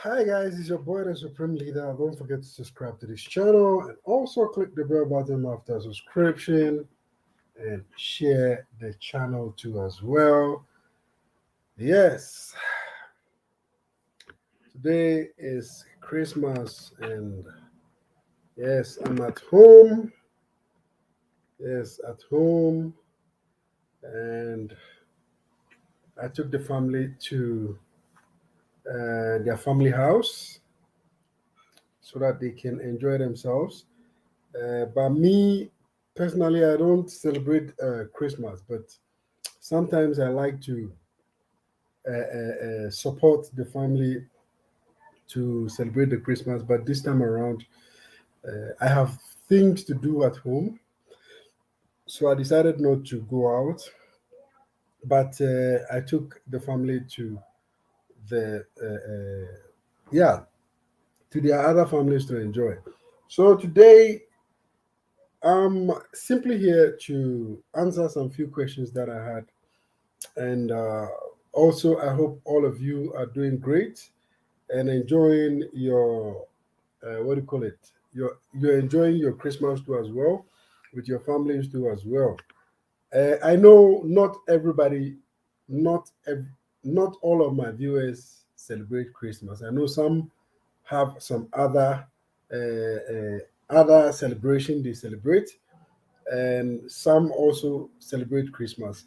Hi guys, it's your boy the Supreme Leader. Don't forget to subscribe to this channel and also click the bell button after subscription and share the channel too as well. Yes, today is Christmas and yes, I'm at home. Yes, at home, and I took the family to their family house so that they can enjoy themselves. But me personally, I don't celebrate Christmas, but sometimes I like to support the family to celebrate the Christmas. But this time around, I have things to do at home, so I decided not to go out. But I took the family to the yeah to their other families to enjoy. So today I'm simply here to answer some few questions that I had, and also I hope all of you are doing great and enjoying your what do you call it? You're enjoying your Christmas too as well, with your families too as well. I know not everybody, not ev- not all of my viewers celebrate Christmas. I know some have some other celebration they celebrate, and some also celebrate Christmas.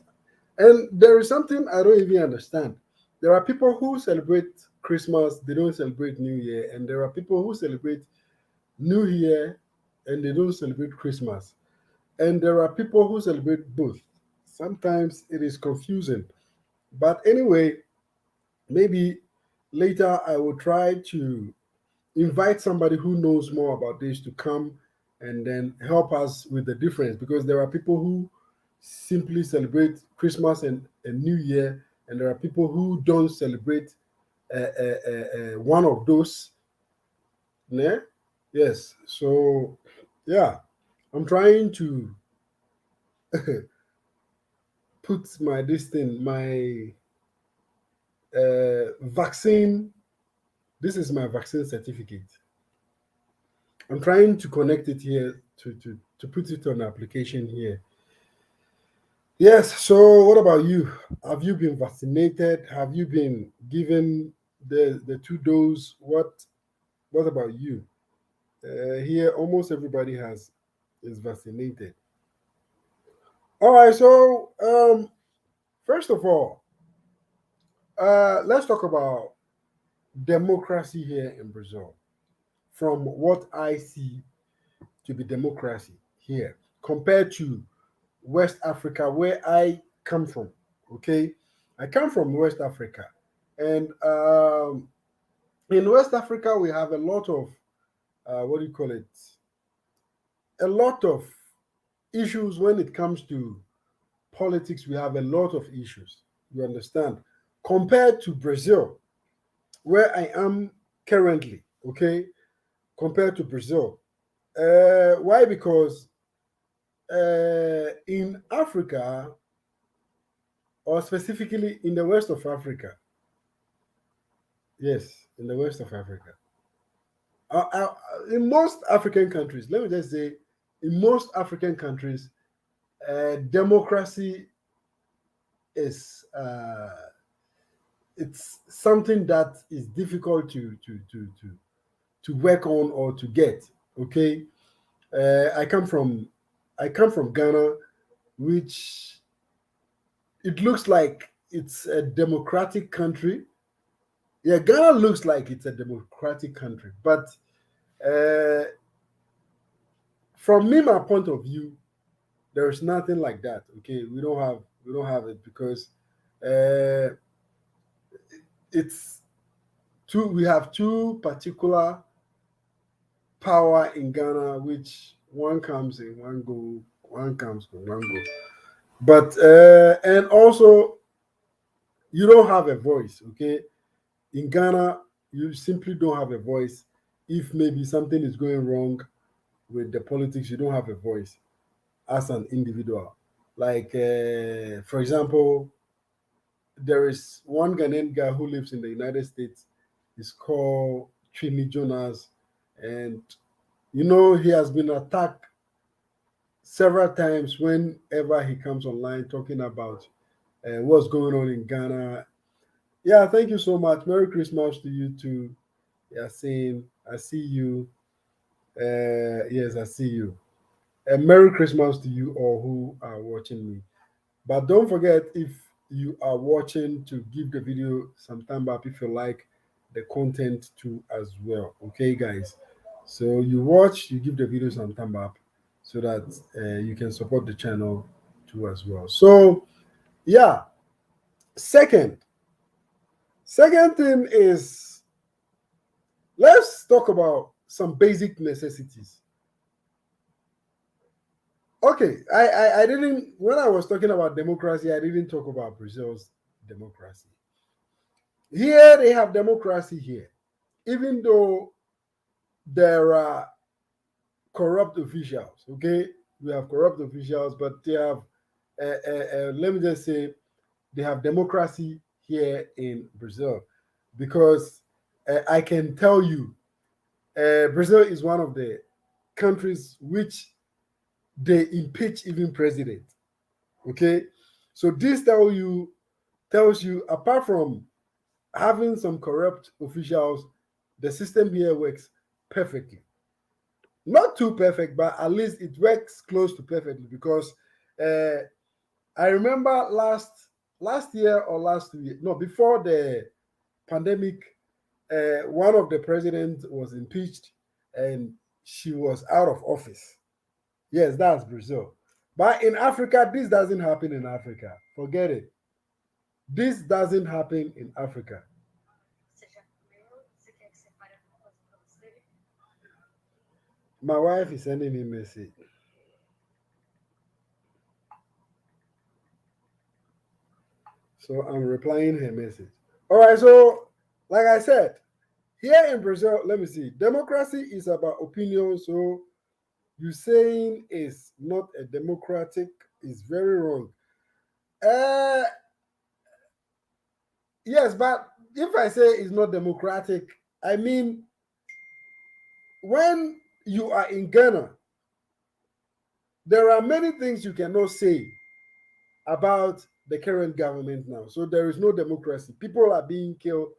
And there is something I don't even understand. There are people who celebrate Christmas, they don't celebrate New Year, and there are people who celebrate New Year and they don't celebrate Christmas. And there are people who celebrate both. Sometimes it is confusing. But anyway, maybe later I will try to invite somebody who knows more about this to come and then help us with the difference, because there are people who simply celebrate Christmas and New Year, and there are people who don't celebrate one of those. Ne? Yes. So, yeah, I'm trying to put my this thing, my vaccine. This is my vaccine certificate. I'm trying to connect it here to put it on application here. Yes. So, what about you? Have you been vaccinated? Have you been given the two dose? What about you? Here, almost everybody has is vaccinated. All right. So, first of all, let's talk about democracy here in Brazil. From what I see to be democracy here, compared to West Africa, where I come from. Okay, I come from West Africa, and in West Africa we have a lot of what do you call it? A lot of issues when it comes to politics. We have a lot of issues. You understand? Compared to Brazil, where I am currently. Okay, compared to Brazil. Why? Because in Africa, or specifically in the west of Africa, yes, in the west of Africa, in most African countries, let me just say, in most African countries, democracy is it's something that is difficult to work on or to get. Okay, I come from Ghana, which it looks like it's a democratic country. Yeah, Ghana looks like it's a democratic country, but uh, from me, my point of view, there is nothing like that. Okay, we don't have it because uh, it's two. We have two particular power in Ghana, which one comes in one go, one comes in one go. But and also you don't have a voice. Okay, in Ghana, you simply don't have a voice. If maybe something is going wrong with the politics, you don't have a voice as an individual. Like, for example, there is one Ghanaian guy who lives in the United States. It's called Trini Jonas, and he has been attacked several times whenever he comes online talking about what's going on in Ghana. Yeah, thank you so much. Merry Christmas to you too. Yeah, saying I see you. Yes, I see you. And Merry Christmas to you all who are watching me. But don't forget, if you are watching, to give the video some thumb up if you like the content too as well. Okay, guys. So you watch, you give the video some thumb up so that you can support the channel too as well. So yeah, second, second thing is, let's talk about some basic necessities. Okay, I didn't, when I was talking about democracy, I didn't talk about Brazil's democracy. Here they have democracy here, even though there are corrupt officials. Okay, we have corrupt officials, but they have, let me just say, they have democracy here in Brazil, because I can tell you, Brazil is one of the countries which they impeach even president. Okay, so this tells you apart from having some corrupt officials, the system here works perfectly. Not too perfect, but at least it works close to perfectly, because uh, I remember last year or last year, no, before the pandemic, one of the presidents was impeached and she was out of office. Yes, that's Brazil. But in Africa, this doesn't happen in Africa. Forget it. This doesn't happen in Africa. My wife is sending me a message. So I'm replying her message. All right, so like I said, here in Brazil, let me see. Democracy is about opinion. So you saying is not a democratic is very wrong. Uh yes, but if I say it's not democratic, I mean when you are in Ghana, there are many things you cannot say about the current government now. So there is no democracy. People are being killed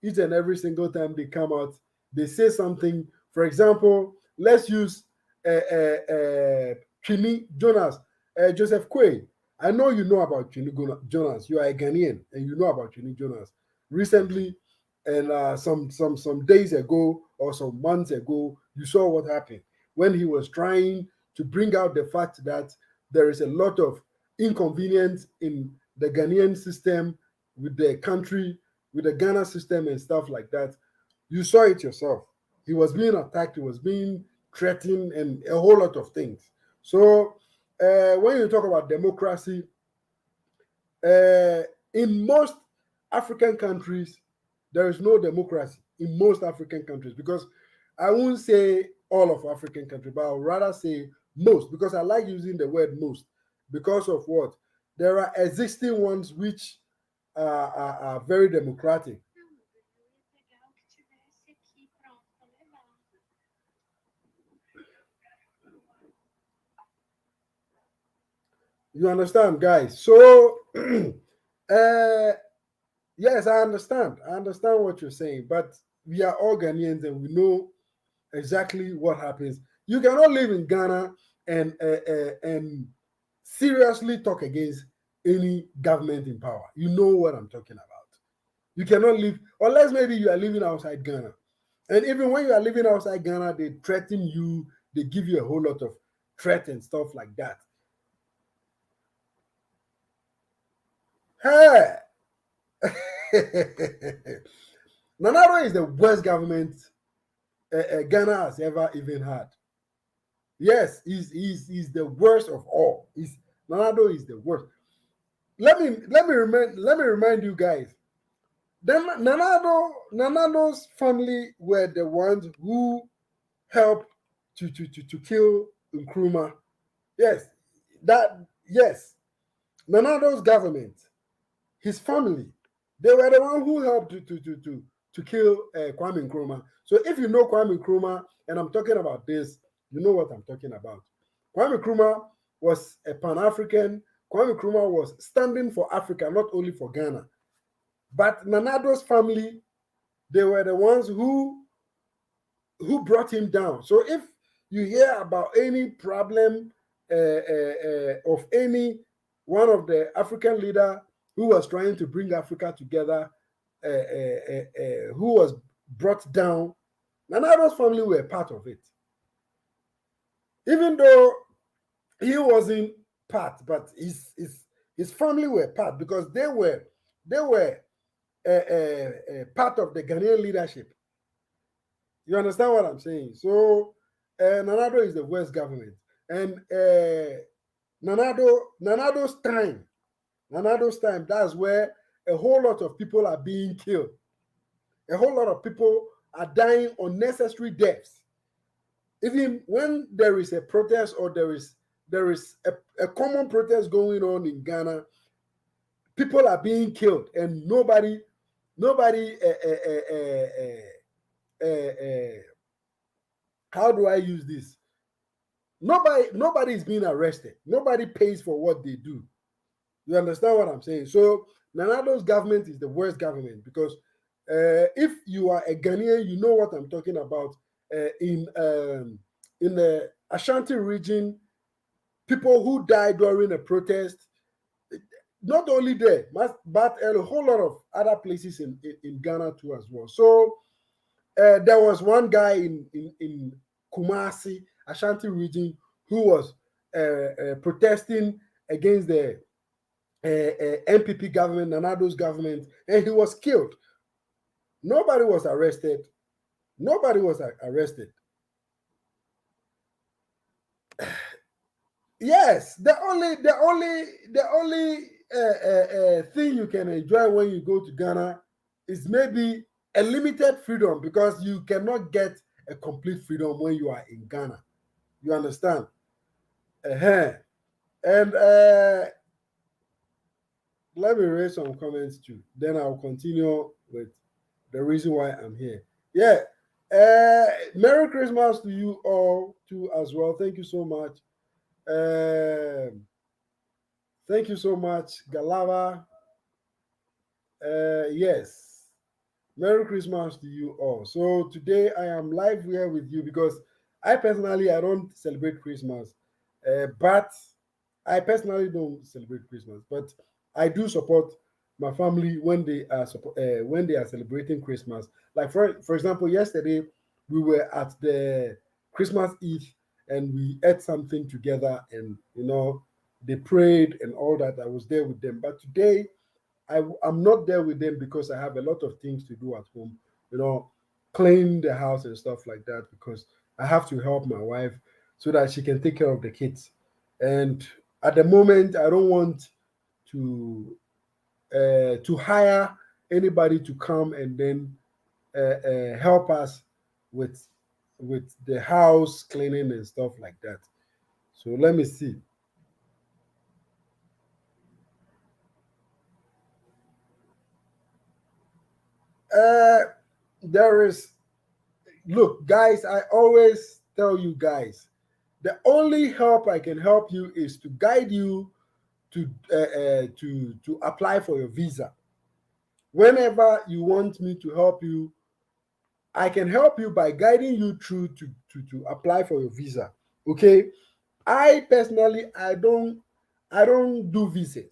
each and every single time they come out. They say something. For example, let's use Chini Jonas, Joseph Kwe. I know you know about Chini Jonas. You are a Ghanaian and you know about Chini Jonas. Recently, and some days ago or some months ago, you saw what happened when he was trying to bring out the fact that there is a lot of inconvenience in the Ghanaian system with the country, with the Ghana system and stuff like that. You saw it yourself. He was being attacked, he was being threatened, and a whole lot of things. So, when you talk about democracy, uh, in most African countries, there is no democracy in most African countries, because I won't say all of African countries, but I'll rather say most, because I like using the word most because of what? There are existing ones which are very democratic. You understand, guys? So, yes, I understand. I understand what you're saying, but we are all Ghanaians and we know exactly what happens. You cannot live in Ghana and seriously talk against any government in power. You know what I'm talking about. You cannot live, unless maybe you are living outside Ghana. And even when you are living outside Ghana, they threaten you, they give you a whole lot of threat and stuff like that. Hey! Nanaro is the worst government Ghana has ever even had. Yes, he's the worst of all. Nanado is the worst. Let me remind you guys. Nanado's family were the ones who helped to kill Nkrumah. Yes, yes. Nanado's government, his family, they were the one who helped to kill Kwame Nkrumah. So if you know Kwame Nkrumah, and I'm talking about this, you know what I'm talking about. Kwame Nkrumah was a Pan-African. Kwame Nkrumah was standing for Africa, not only for Ghana. But Nanado's family, they were the ones who brought him down. So if you hear about any problem of any one of the African leader who was trying to bring Africa together, who was brought down, Nanado's family were part of it. Even though he wasn't part, but his family were part because they were part of the Ghanaian leadership. You understand what I'm saying? So Nanado is the West government, and Nanado's time, that's where a whole lot of people are being killed. A whole lot of people are dying unnecessary deaths. Even when there is a protest or there is a common protest going on in Ghana, people are being killed, and nobody how do I use this? Nobody is being arrested. Nobody pays for what they do. You understand what I'm saying? So Nanado's government is the worst government because if you are a Ghanaian, you know what I'm talking about. In the Ashanti region, people who died during a protest, not only there, but a whole lot of other places in Ghana too as well. So there was one guy in Kumasi, Ashanti region, who was protesting against the NPP government, Nanado's government, and he was killed. Nobody was arrested. Nobody was arrested. Yes, the only thing you can enjoy when you go to Ghana is maybe a limited freedom because you cannot get a complete freedom when you are in Ghana. You understand? And let me raise some comments too. Then I'll continue with the reason why I'm here. Yeah. Merry Christmas to you all too as well. Thank you so much. Thank you so much, Galava. Yes. Merry Christmas to you all. So today I am live here with you because I personally I don't celebrate Christmas, but I personally don't celebrate Christmas, but I do support my family when they are celebrating Christmas. Like for example, yesterday we were at the Christmas Eve and we ate something together, and they prayed and all that. I was there with them, but today I'm not there with them because I have a lot of things to do at home, clean the house and stuff like that because I have to help my wife so that she can take care of the kids. And at the moment, I don't want to hire anybody to come and then help us with the house cleaning and stuff like that. So let me see. There is Look, guys, I always tell you guys, the only help I can help you is to guide you to apply for your visa. Whenever you want me to help you, I can help you by guiding you through to apply for your visa. Okay? I personally I don't do visas.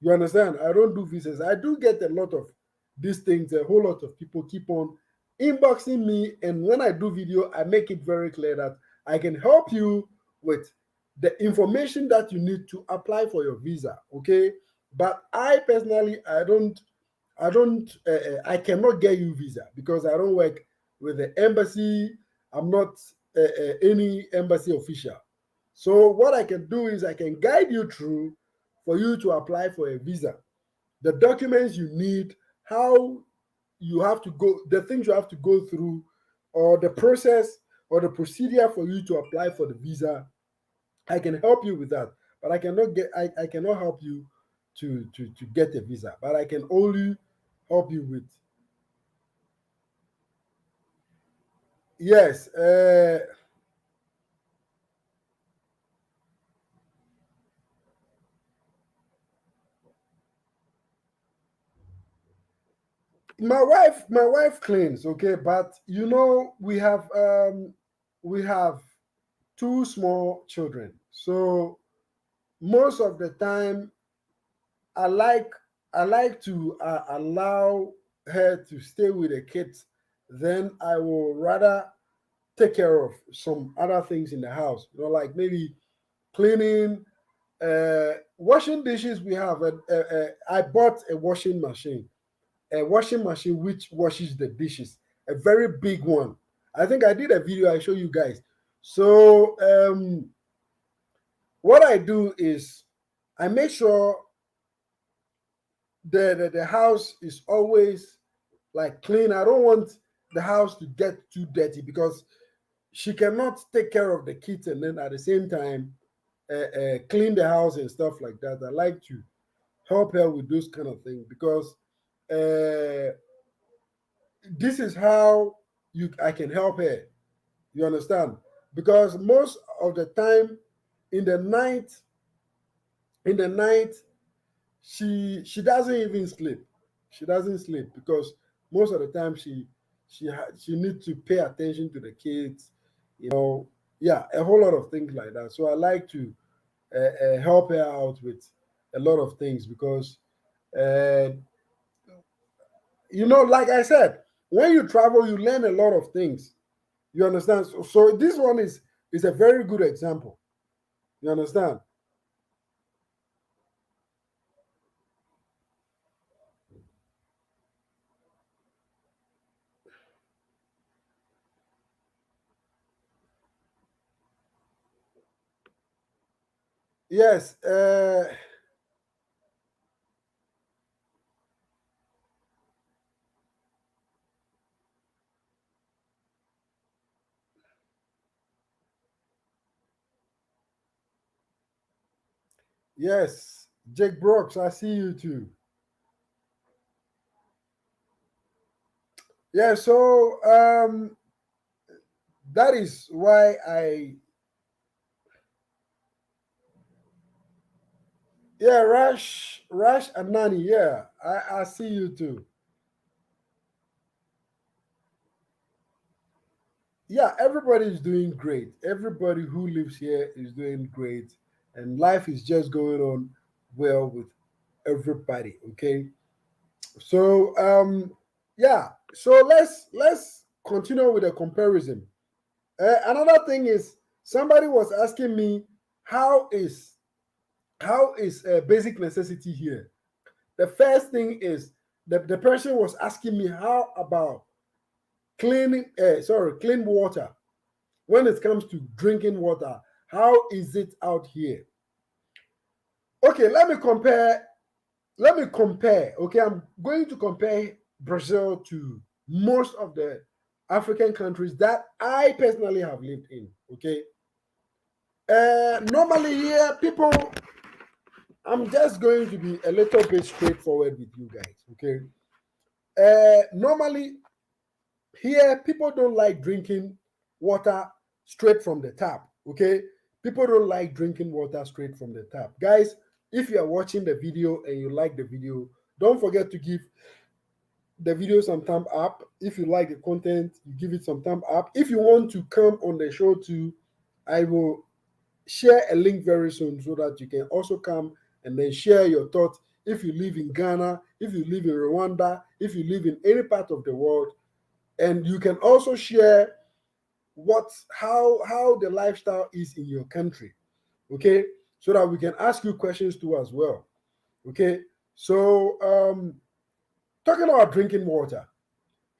You understand? I don't do visas. I do get a lot of these things. A whole lot of people keep on inboxing me, and when I do video, I make it very clear that I can help you with the information that you need to apply for your visa. Okay, but I personally, I cannot get you visa because I don't work with the embassy. I'm not any embassy official. So what I can do is I can guide you through for you to apply for a visa, the documents you need, how you have to go, the things you have to go through, or the process or the procedure for you to apply for the visa. I can help you with that, but I cannot help you to get a visa, but I can only help you with Yes. My wife cleans, okay, but we have two small children. So most of the time I like I like to allow her to stay with the kids. Then I will rather take care of some other things in the house. Like maybe cleaning, washing dishes. I bought a washing machine which washes the dishes, a very big one. I think I did a video I show you guys. So what I do is I make sure the house is always like clean. I don't want the house to get too dirty because she cannot take care of the kids and then at the same time clean the house and stuff like that. I like to help her with those kind of things because uh, this is how you I can help her. You understand? Because most of the time in the night, in the night, she doesn't even sleep. She doesn't sleep because most of the time she needs to pay attention to the kids. Yeah, a whole lot of things like that. So I like to help her out with a lot of things because uh, like I said, when you travel, you learn a lot of things. You understand? So this one is a very good example. You understand? Yes. Yes. Jake Brooks, I see you too. Yeah. So that is why I yeah Rash and Nani. Yeah, I see you too. Yeah, everybody is doing great. Everybody who lives here is doing great, and life is just going on well with everybody. Okay. So yeah. So let's continue with the comparison. Another thing is somebody was asking me how is how is basic necessity here. The first thing is the person was asking me how about clean water when it comes to drinking water. How is it out here? Okay, let me compare. Okay, I'm going to compare Brazil to most of the African countries that I personally have lived in. Okay, normally here people, I'm just going to be a little bit straightforward with you guys. Okay, normally here people don't like drinking water straight from the tap. Okay, people don't like drinking water straight from the tap. Guys, if you are watching the video and you like the video, don't forget to give the video some thumb up. If you like the content, you give it some thumb up. If you want to come on the show too, I will share a link very soon so that you can also come and then share your thoughts. If you live in Ghana, if you live in Rwanda, if you live in any part of the world, and you can also share how the lifestyle is in your country. Okay, so that we can ask you questions too as well. Okay, so talking about drinking water.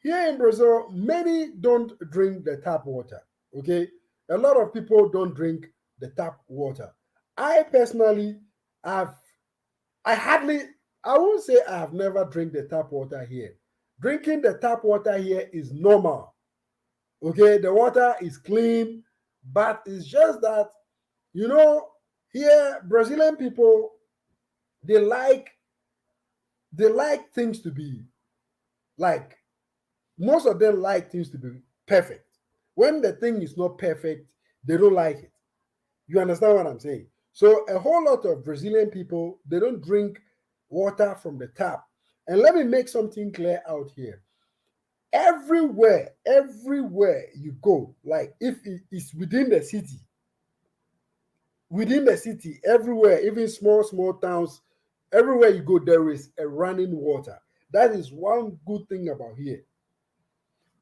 Here in Brazil, many don't drink the tap water. Okay, a lot of people don't drink the tap water. I personally have, I hardly, I won't say I have never drink the tap water here. Drinking the tap water here is normal. Okay, the water is clean, but it's just that you know here Brazilian people they like they like things to be like most of them like things to be perfect. When the thing is not perfect, they don't like it. You understand what I'm saying? So a whole lot of Brazilian people, they don't drink water from the tap. And let me make something clear out here. Everywhere you go, like if it is within the city, everywhere, even small towns, everywhere you go, there is a running water. That is one good thing about here.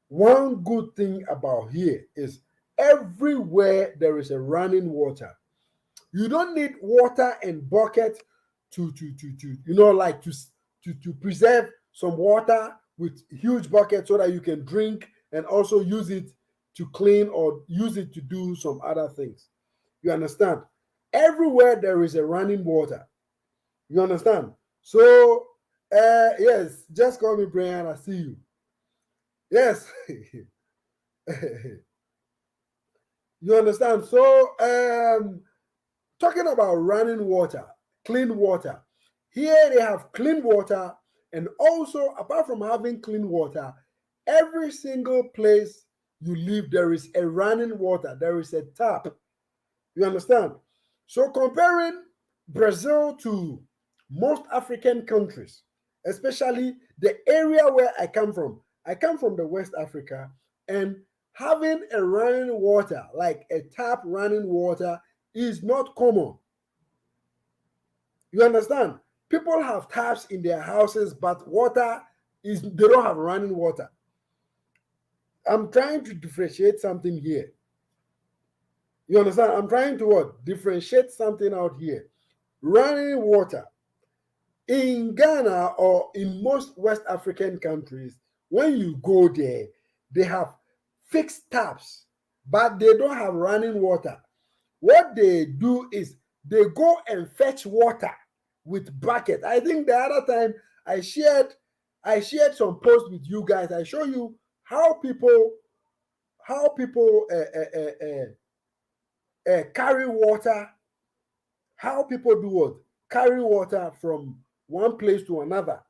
One good thing about here is everywhere there is a running water. You don't need water and bucket like to preserve some water with huge bucket so that you can drink and also use it to clean or use it to do some other things. You understand? Everywhere there is a running water. You understand? So yes, just call me Brian. I see you. Yes. You understand? So talking about running water, clean water. Here they have clean water, and also apart from having clean water, every single place you live, there is a running water, there is a tap. You understand? So comparing Brazil to most African countries, especially the area where I come from the West Africa, and having a running water, like a tap running water, is not common. You understand? People have taps in their houses, but water is they don't have running water. I'm trying to differentiate something here. You understand? I'm trying to what? Differentiate something out here. Running water. In Ghana or in most West African countries, when you go there, they have fixed taps, but they don't have running water. What they do is they go and fetch water with bucket. I think the other time I shared some posts with you guys. I show you how people carry water, how people do what? Carry water from one place to another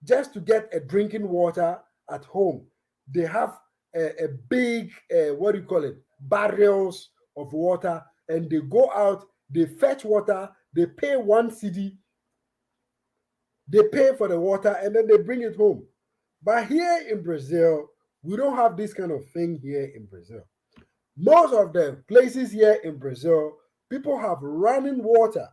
just to get a drinking water at home. They have a big, what do you call it, barrels of water, and they go out, they fetch water, they pay one city, they pay for the water, and then they bring it home. But here in Brazil, we don't have this kind of thing here in Brazil. Most of the places here in Brazil, people have running water.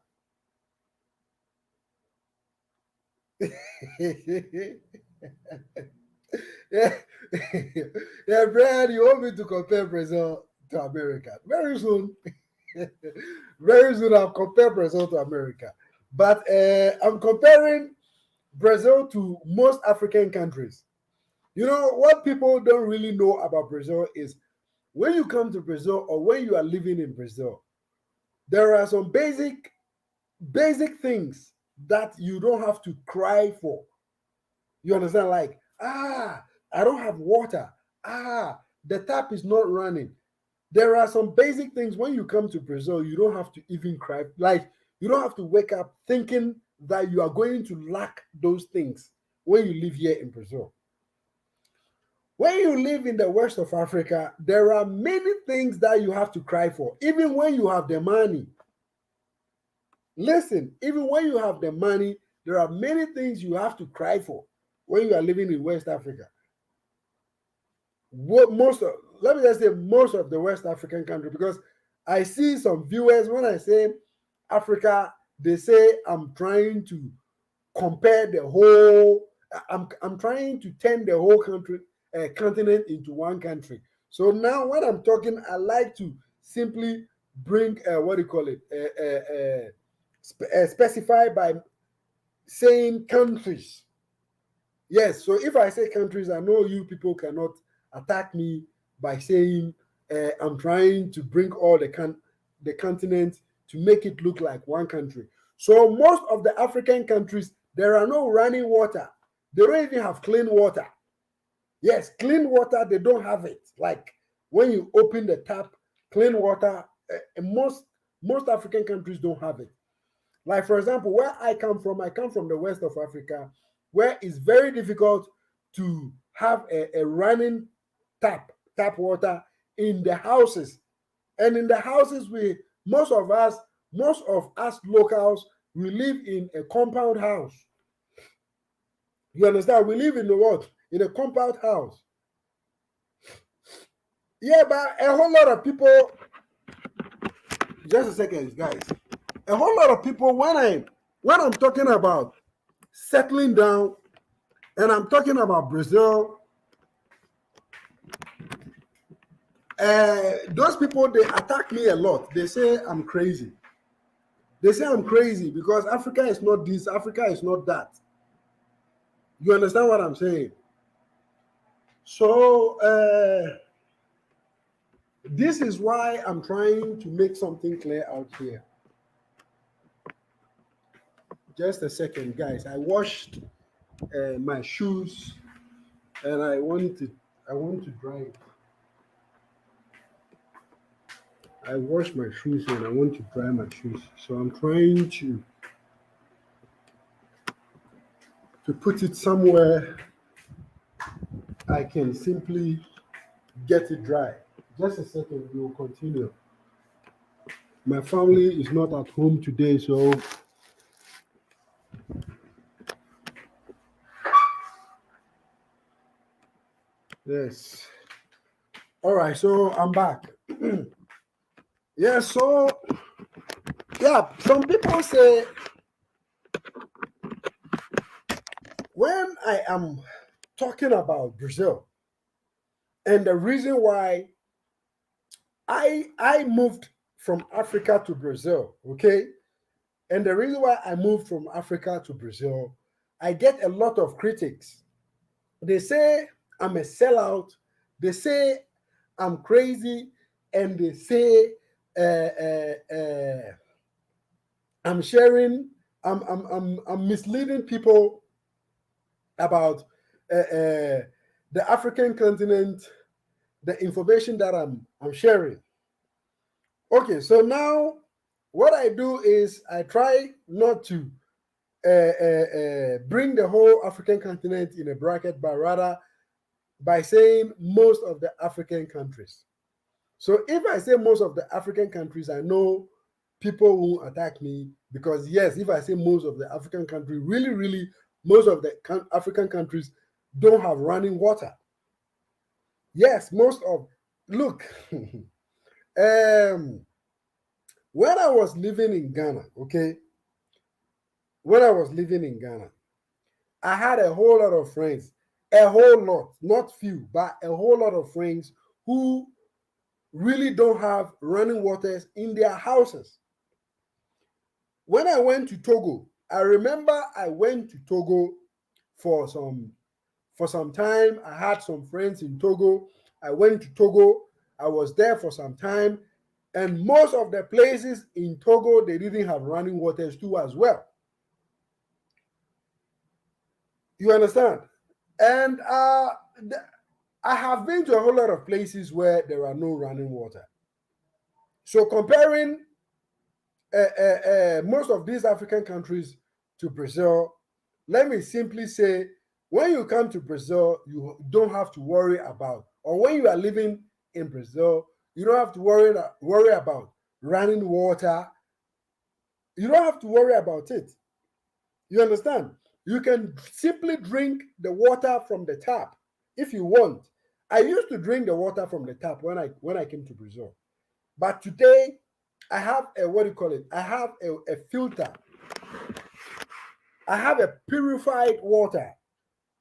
Yeah, yeah, Brian, you want me to compare Brazil to America? Very soon, very soon I'll compare Brazil to America. But I'm comparing Brazil to most African countries. You know, what people don't really know about Brazil is when you come to Brazil or when you are living in Brazil, there are some basic things that you don't have to cry for. You understand? Like, I don't have water. The tap is not running. There are some basic things when you come to Brazil, you don't have to even cry. Like, you don't have to wake up thinking that you are going to lack those things when you live here in Brazil. When you live in the west of Africa, there are many things that you have to cry for, even when you have the money. Listen, even when you have the money, there are many things you have to cry for when you are living in West Africa. Let me just say most of the West African country, because I see some viewers when I say Africa, they say I'm trying to compare the whole. I'm trying to turn the whole country continent into one country. So now when I'm talking, I like to simply bring what do you call it? Specify by saying countries. Yes, so if I say countries, I know you people cannot attack me by saying I'm trying to bring all the continent to make it look like one country. So most of the African countries, there are no running water. They don't even have clean water. Yes, clean water, they don't have it. Like when you open the tap, clean water, most African countries don't have it. Like, for example, where I come from the west of Africa, where it's very difficult to have a running tap. tap water in the houses. And in the houses, most of us locals, we live in a compound house. You understand? We live in the what? In a compound house. Yeah, but a whole lot of people, just a second, guys. A whole lot of people, when I'm talking about settling down and I'm talking about Brazil, those people, they attack me a lot. They say I'm crazy. They say I'm crazy because Africa is not this, Africa is not that. You understand what I'm saying? So this is why I'm trying to make something clear out here. Just a second, guys. I washed my shoes and I want to dry it. I washed my shoes and I want to dry my shoes. So I'm trying to put it somewhere I can simply get it dry. Just a second, we will continue. My family is not at home today, so yes. All right, so I'm back. Yeah, so yeah, some people say when I am talking about Brazil and the reason why I moved from Africa to Brazil, okay? And the reason why I moved from Africa to Brazil, I get a lot of critics. They say I'm a sellout. They say I'm crazy, and they say I'm sharing, I'm misleading people about the African continent, the information that I'm sharing. Okay, so now what I do is I try not to bring the whole African continent in a bracket, but rather by saying most of the African countries. So if I say most of the African countries, I know people will attack me because yes, if I say most of the African countries, really, most of the African countries don't have running water. Yes, look, when I was living in Ghana, okay, when I was living in Ghana, I had a whole lot of friends, a whole lot, not few, but a whole lot of friends who really don't have running waters in their houses. When I went to Togo, I remember I went to Togo for some time. I had some friends in Togo. I went to Togo. I was there for some time. And most of the places in Togo, they didn't have running waters too as well. You understand? And I have been to a whole lot of places where there are no running water. So comparing most of these African countries to Brazil, let me simply say, when you come to Brazil, you don't have to worry about, or when you are living in Brazil, you don't have to worry about running water. You don't have to worry about it. You understand? You can simply drink the water from the tap if you want. I used to drink the water from the tap when I came to Brazil. But today, I have a what do you call it? I have a filter. I have a purified water.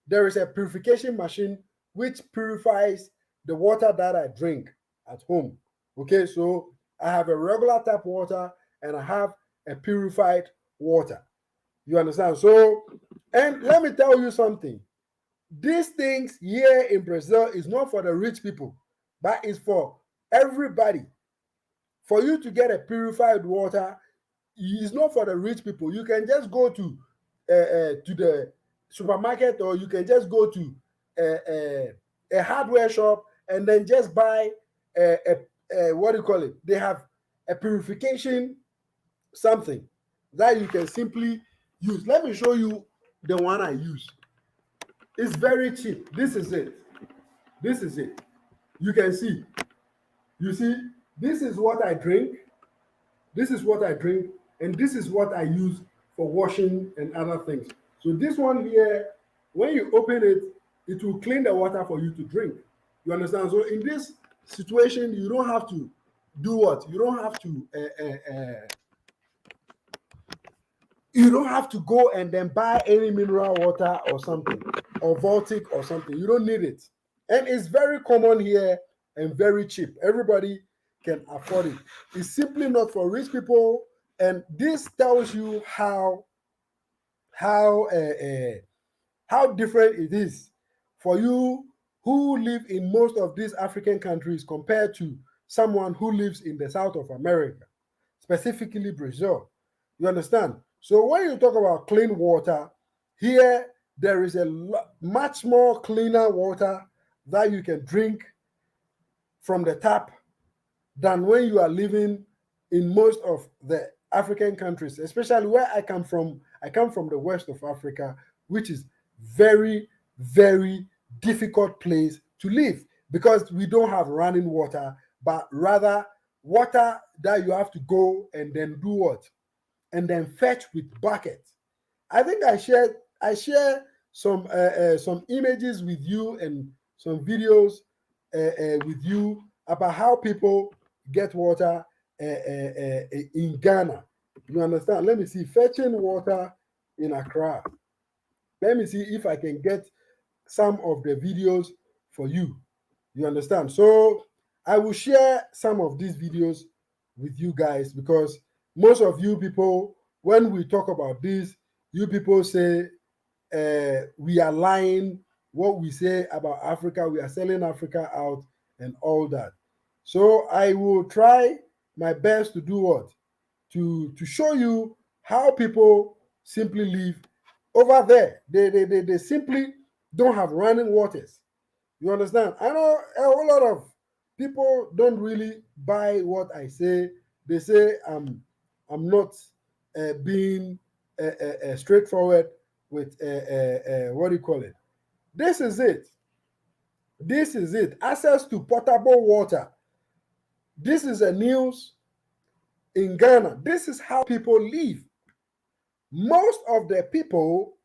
There is a purification machine which purifies the water that I drink at home. Okay, so I have a regular tap water and I have a purified water. You understand? So, and let me tell you something. These things here in Brazil is not for the rich people, but it's for everybody. For you to get a purified water, it's not for the rich people. You can just go to the supermarket, or you can just go to a hardware shop and then just buy what do you call it? They have a purification something that you can simply use. Let me show you the one I use. It's very cheap. This is it. This is it. You can see. You see, this is what I drink. This is what I drink, and this is what I use for washing and other things. So this one here, when you open it, it will clean the water for you to drink. You understand? So in this situation, you don't have to do what? You don't have to go and then buy any mineral water or something, or Voltic or something. You don't need it. And it's very common here and very cheap. Everybody can afford it. It's simply not for rich people. And this tells you how uh, uh, how different it is for you who live in most of these African countries compared to someone who lives in the south of America, specifically Brazil. You understand? So when you talk about clean water, here there is much more cleaner water that you can drink from the tap than when you are living in most of the African countries, especially where I come from. I come from the west of Africa, which is very, very difficult place to live because we don't have running water, but rather water that you have to go and then do what? And then fetch with buckets. I think I share some images with you and some videos with you about how people get water in Ghana. You understand? Let me see, fetching water in Accra. Let me see if I can get some of the videos for you. You understand? So I will share some of these videos with you guys because most of you people, when we talk about this, you people say we are lying. What we say about Africa, we are selling Africa out and all that. So I will try my best to do what? To show you how people simply live over there. They simply don't have running waters. You understand? I know a whole lot of people don't really buy what I say. They say I'm not being straightforward with what do you call it? This is it. This is it. Access to potable water. This is a news in Ghana. This is how people live. Most of the people,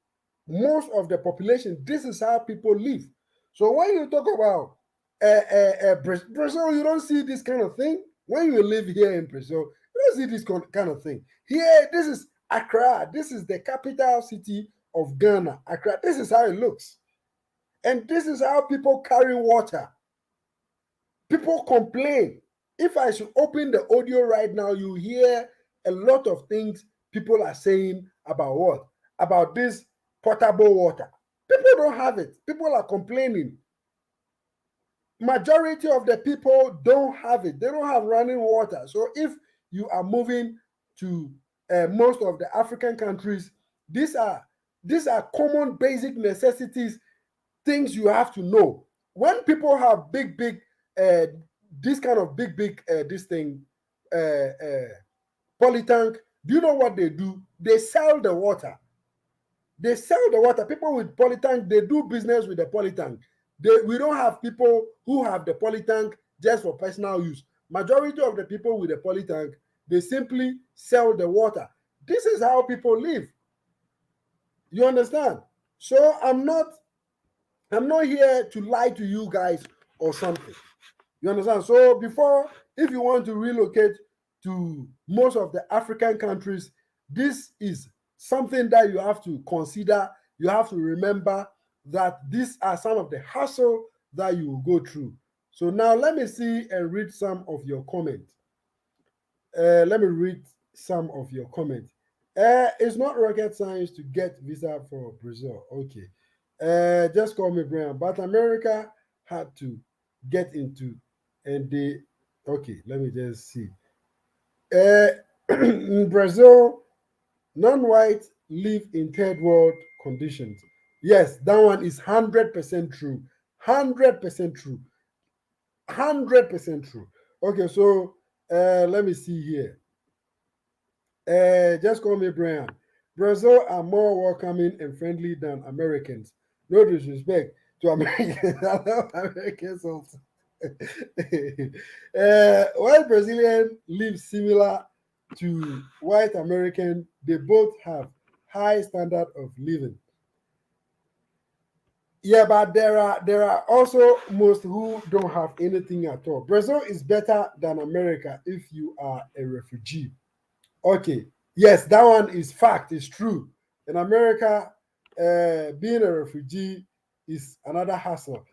most of the population, this is how people live. So when you talk about Brazil, you don't see this kind of thing. When you live here in Brazil, you don't see this kind of thing. Here, this is Accra. This is the capital city of Ghana, Accra. This is how it looks. And this is how people carry water. People complain. If I should open the audio right now, you hear a lot of things people are saying about what? About this potable water. People don't have it. People are complaining. Majority of the people don't have it. They don't have running water. So if you are moving to most of the African countries, these are these are common basic necessities, things you have to know. When people have big uh, this kind of big this thing polytank, do you know what they do? They sell the water. They sell the water. People with polytank, they do business with the polytank. We don't have people who have the polytank just for personal use. Majority of the people with the polytank, they simply sell the water. This is how people live. You understand? So I'm not here to lie to you guys or something. You understand? So before, if you want to relocate to most of the African countries, this is something that you have to consider. You have to remember that these are some of the hassle that you will go through. So now let me see and read some of your comments. Let me read some of your comments. It's not rocket science to get visa for Brazil. Okay. Just call me Brian. But America had to get into, and they, okay, let me just see. Uh, in Brazil, non-white live in third world conditions. Yes, that one is 100% true. 100% true. 100% true. Okay, so let me see here. Just call me Brian. Brazil are more welcoming and friendly than Americans. No disrespect to Americans. I love Americans also. While Brazilian live similar to white American, they both have high standard of living. Yeah, but there are also most who don't have anything at all. Brazil is better than America if you are a refugee. Okay, yes, that one is fact, is true. In America, being a refugee is another hassle.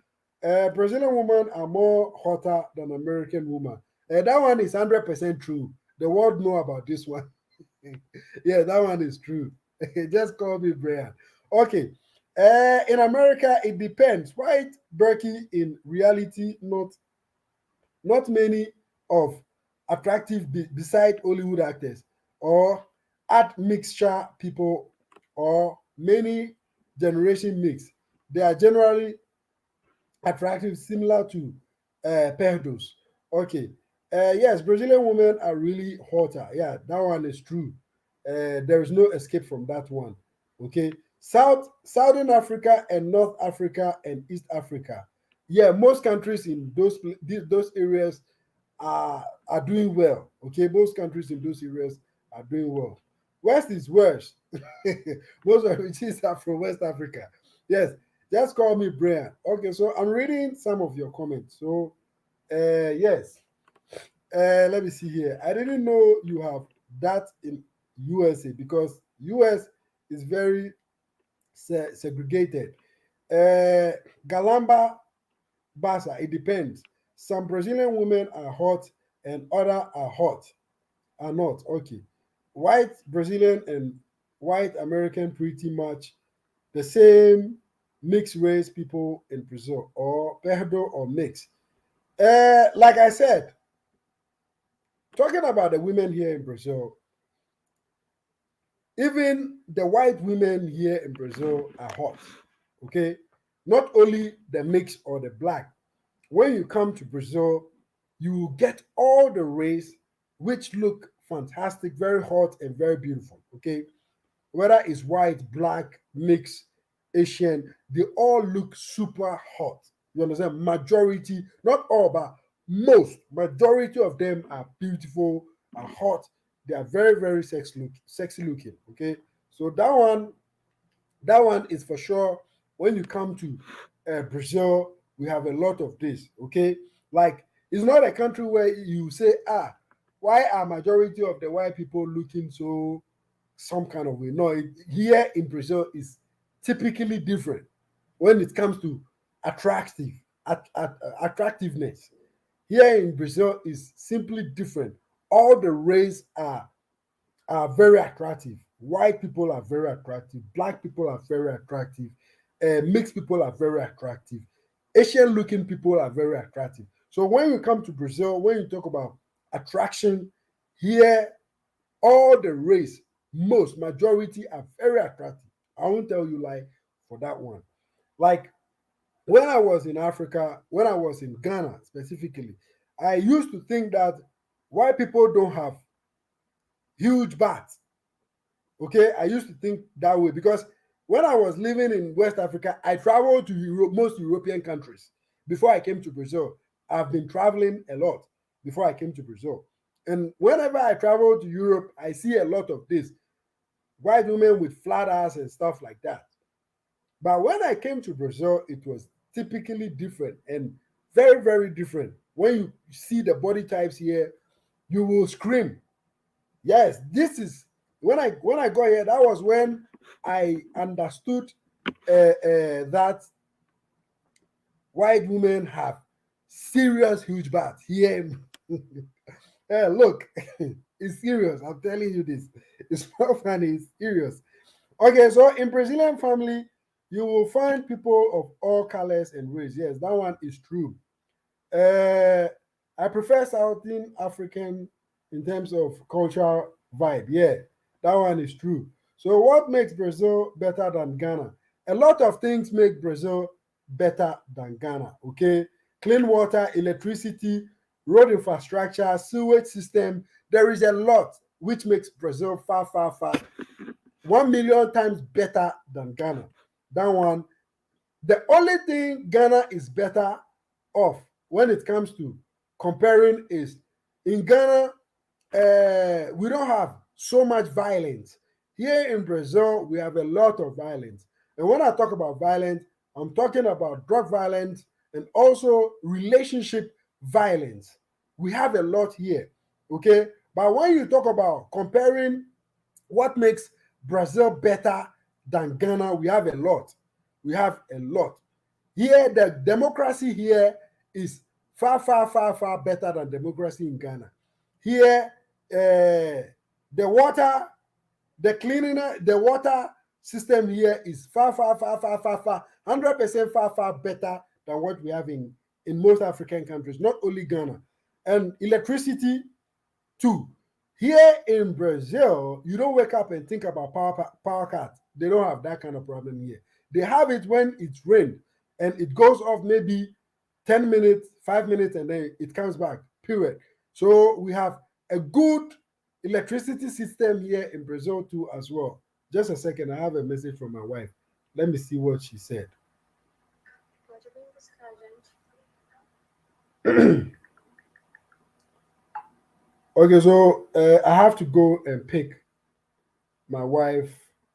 Brazilian women are more hotter than American women. That one is 100% true. The world know about this one. Yeah, that one is true. Just call me Brian. Okay. In America, it depends. White Berkey in reality, not many of attractive beside Hollywood actors or art mixture people or many generation mix. They are generally attractive, similar to pedos. Okay. Yes, Brazilian women are really hotter. Yeah, that one is true. There is no escape from that one. Okay. Southern Africa and North Africa and East Africa. Yeah, most countries in those areas are doing well. Okay, most countries in those areas are doing well. West is worse. Most refugees are from West Africa. Yes, just call me Brian. Okay, so I'm reading some of your comments. So, yes, let me see here. I didn't know you have that in USA because US is very segregated. Galamba Basa, it depends. Some Brazilian women are hot and other are not. Okay. White Brazilian and white American pretty much the same mixed race people in Brazil or perdo or mix. Like I said, talking about the women here in Brazil, even the white women here in Brazil are hot. Okay. Not only the mix or the black. When you come to Brazil, you will get all the race which look fantastic, very hot, and very beautiful. Okay. Whether it's white, black, mixed, Asian, they all look super hot. You understand? Majority, not all, but majority of them are beautiful, are hot. They are very, very sexy looking. Okay, so that one is for sure. When you come to Brazil, we have a lot of this. Okay, like it's not a country where you say, why are majority of the white people looking so some kind of way? No, here in Brazil is typically different when it comes to attractive attractiveness. Here in Brazil is simply different. All the race are very attractive. White people are very attractive. Black people are very attractive. Mixed people are very attractive. Asian looking people are very attractive. So when you come to Brazil, when you talk about attraction, here all the race, most majority are very attractive. I won't tell you lie for that one. Like when I was in Africa, when I was in Ghana specifically, I used to think that white people don't have huge butts. Okay, I used to think that way because when I was living in West Africa, I traveled to most European countries before I came to Brazil. I've been traveling a lot before I came to Brazil. And whenever I travel to Europe, I see a lot of this white women with flat ass and stuff like that. But when I came to Brazil, it was typically different and very, very different. When you see the body types here, you will scream. Yes, this is when I got here. That was when I understood that white women have serious huge butts here. Look, it's serious. I'm telling you this. It's not funny. It's serious. Okay, so in Brazilian family, you will find people of all colors and race. Yes, that one is true. Uh, I prefer Southern African in terms of cultural vibe. Yeah, that one is true. So, what makes Brazil better than Ghana? A lot of things make Brazil better than Ghana. Okay, clean water, electricity, road infrastructure, sewage system. There is a lot which makes Brazil far, far, far 1 million times better than Ghana. That one, the only thing Ghana is better off when it comes to comparing is in Ghana, we don't have so much violence. Here in Brazil, we have a lot of violence. And when I talk about violence, I'm talking about drug violence and also relationship violence. We have a lot here. Okay. But when you talk about comparing what makes Brazil better than Ghana, we have a lot. We have a lot. Here, the democracy here is far, far, far, far better than democracy in Ghana. Here, the water, the water system here is far, far, far, far, far, far, 100% far, far better than what we have in most African countries, not only Ghana. And electricity too. Here in Brazil, you don't wake up and think about power cut. They don't have that kind of problem here. They have it when it's rain and it goes off maybe 10 minutes, 5 minutes, and then it comes back, period. So we have a good electricity system here in Brazil too as well. Just a second, I have a message from my wife. Let me see what she said. Okay, so I have to go and pick my wife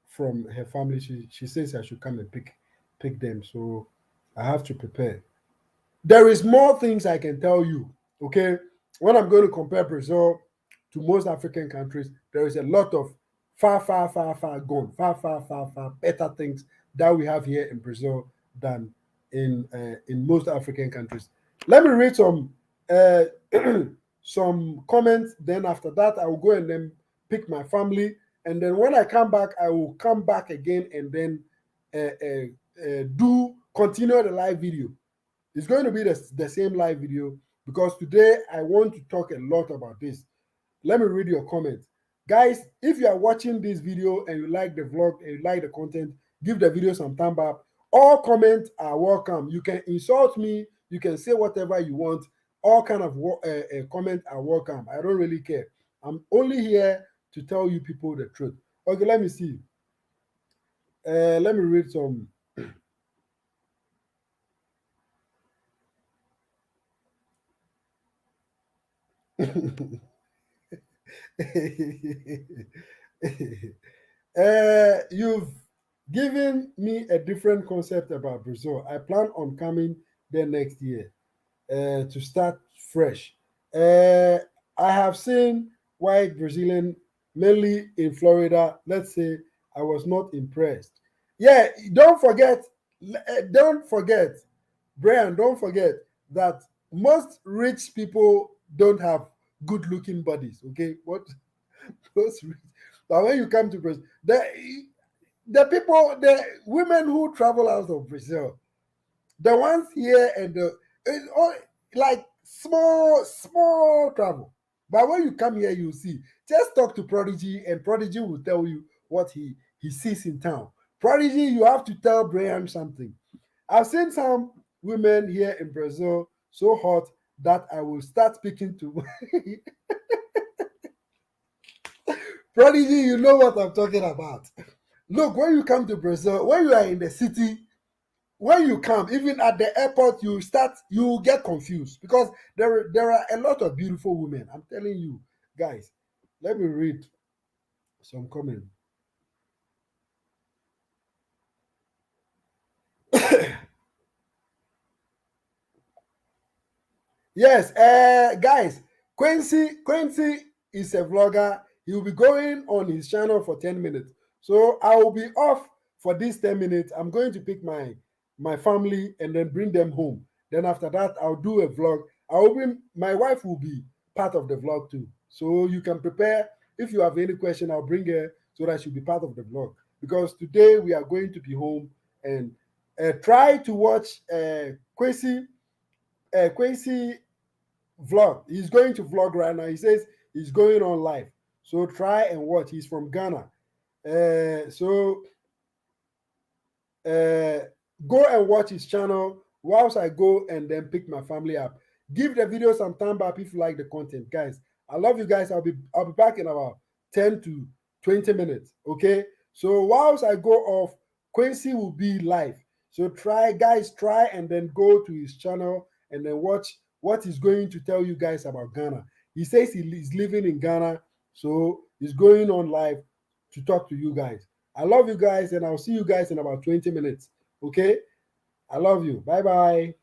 from her family. She says I should come and pick them. So I have to prepare. There is more things I can tell you. Okay, when I'm going to compare Brazil to most African countries, there is a lot of far, far, far, far gone, far, far, far, far better things that we have here in Brazil than in most African countries. Let me read uh, some comments. Then after that, I will go and then pick my family. And then when I come back, I will come back again and then do continue the live video. It's going to be the same live video because today I want to talk a lot about this. Let me read your comments. Guys, if you are watching this video and you like the vlog and you like the content, give the video some thumb up. All comments are welcome. You can insult me. You can say whatever you want. All kind of comments are welcome. I don't really care. I'm only here to tell you people the truth. Okay, let me see. Let me read some. You've given me a different concept about Brazil. I plan on coming there next year to start fresh. Uh, I have seen white Brazilian, mainly in Florida. Let's say I was not impressed. Yeah, don't forget, Brian, don't forget that most rich people don't have good looking bodies. Okay, what most rich. But when you come to Brazil, the women who travel out of Brazil, the ones here and it's all like small travel. But when you come here, you see. Just talk to Prodigy, and Prodigy will tell you what he sees in town. Prodigy, you have to tell Brian something. I've seen some women here in Brazil so hot that I will start speaking to Prodigy. You know what I'm talking about. Look, when you come to Brazil, when you are in the city, when you come, even at the airport, you get confused because there are a lot of beautiful women. I'm telling you, guys. Let me read some comments. Yes, guys, Quincy is a vlogger. He will be going on his channel for 10 minutes. So I will be off for these 10 minutes. I'm going to pick my family and then bring them home. Then after that, I'll do a vlog. My wife will be part of the vlog too. So you can prepare. If you have any question, I'll bring her so that she'll be part of the vlog. Because today we are going to be home and try to watch Quincy vlog. He's going to vlog right now. He says he's going on live. So try and watch. He's from Ghana. So go and watch his channel whilst I go and then pick my family up. Give the video some thumb up if you like the content, guys. I love you guys. I'll be back in about 10 to 20 minutes. Okay. So whilst I go off, Quincy will be live. So try and then go to his channel and then watch what he's going to tell you guys about Ghana. He says he's living in Ghana, so he's going on live to talk to you guys. I love you guys, and I'll see you guys in about 20 minutes. Okay? I love you. Bye bye.